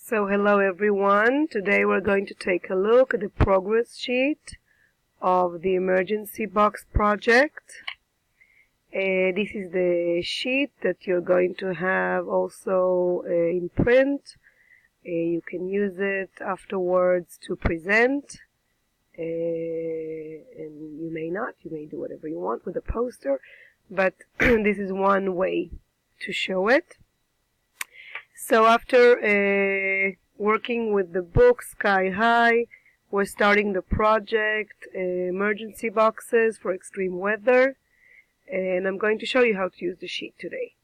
So hello everyone, today we're going to take a look at the progress sheet of the emergency box project. This is the sheet that you're going to have also in print. You can use it afterwards to present, and you may not, you may do whatever you want with a poster, but this is one way to show it. So after working with the book Sky High, we're starting the project emergency boxes for extreme weather, and I'm going to show you how to use the sheet today.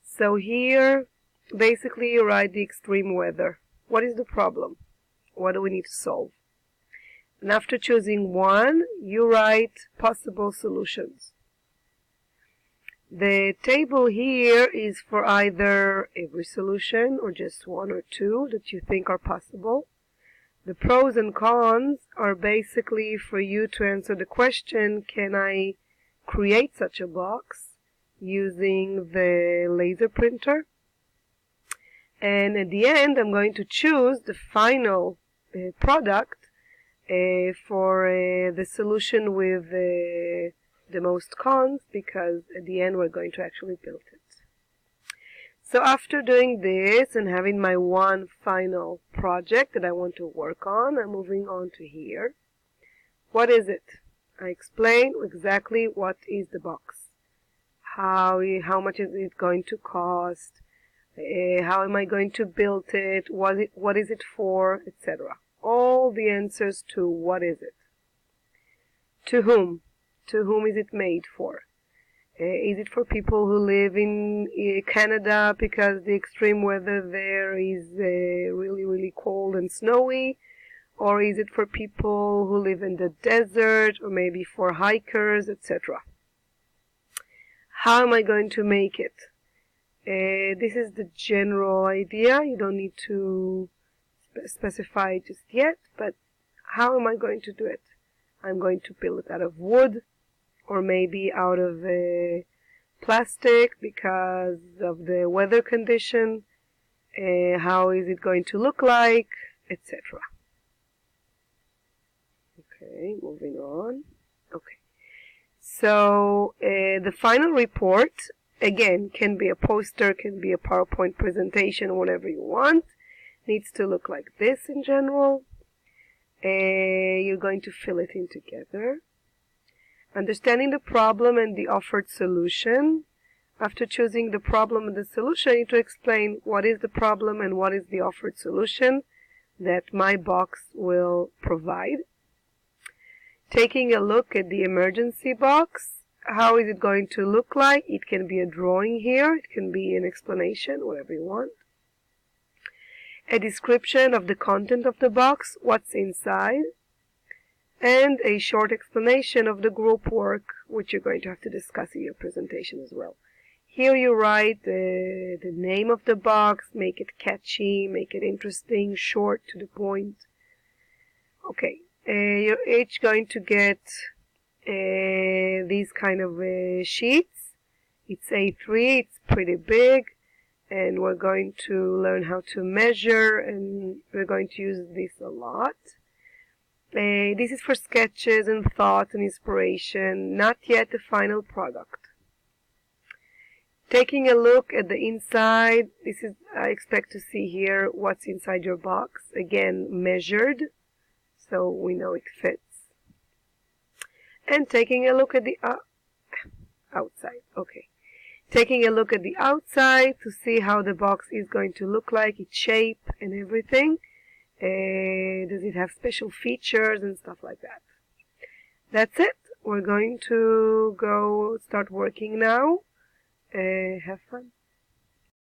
So here basically you write the extreme weather. What is the problem? What do we need to solve? And after choosing one, you write possible solutions. The table here is for either every solution or just one or two that you think are possible. The pros and cons are basically for you to answer the question, can I create such a box using the laser printer? And at the end, I'm going to choose the final product for the solution with the most cons, because at the end we're going to actually build it. So after doing this and having my one final project that I want to work on, I'm moving on to here. What is it? I explain exactly what is the box. How much is it going to cost? How am I going to build it? What is it for? Etc. All the answers to what is it. To whom? To whom is it made for? Is it for people who live in Canada because the extreme weather there is really, really cold and snowy? Or is it for people who live in the desert, or maybe for hikers, etc.? How am I going to make it? This is the general idea. You don't need to specify it just yet, but how am I going to do it? I'm going to build it out of wood, or maybe out of plastic because of the weather condition. How is it going to look like, etc. Okay, moving on. Okay, so the final report, again, can be a poster, can be a PowerPoint presentation, whatever you want. Needs to look like this in general. You're going to fill it in together. Understanding the problem and the offered solution. After choosing the problem and the solution, you need to explain what is the problem and what is the offered solution that my box will provide. Taking a look at the emergency box. How is it going to look like? It can be a drawing here. It can be an explanation, whatever you want. A description of the content of the box, what's inside, and a short explanation of the group work, which you're going to have to discuss in your presentation as well. Here you write the name of the box, make it catchy, make it interesting, short, to the point. Okay, you're each going to get these kind of sheets. It's A3, it's pretty big. And we're going to learn how to measure, and we're going to use this a lot. This is for sketches and thoughts and inspiration, not yet the final product. Taking a look at the inside, this is, I expect to see here what's inside your box. Again, measured, so we know it fits. And taking a look at the outside, okay. Taking a look at the outside to see how the box is going to look like, its shape and everything. Does it have special features and stuff like that? That's it. We're going to go start working now. Have fun.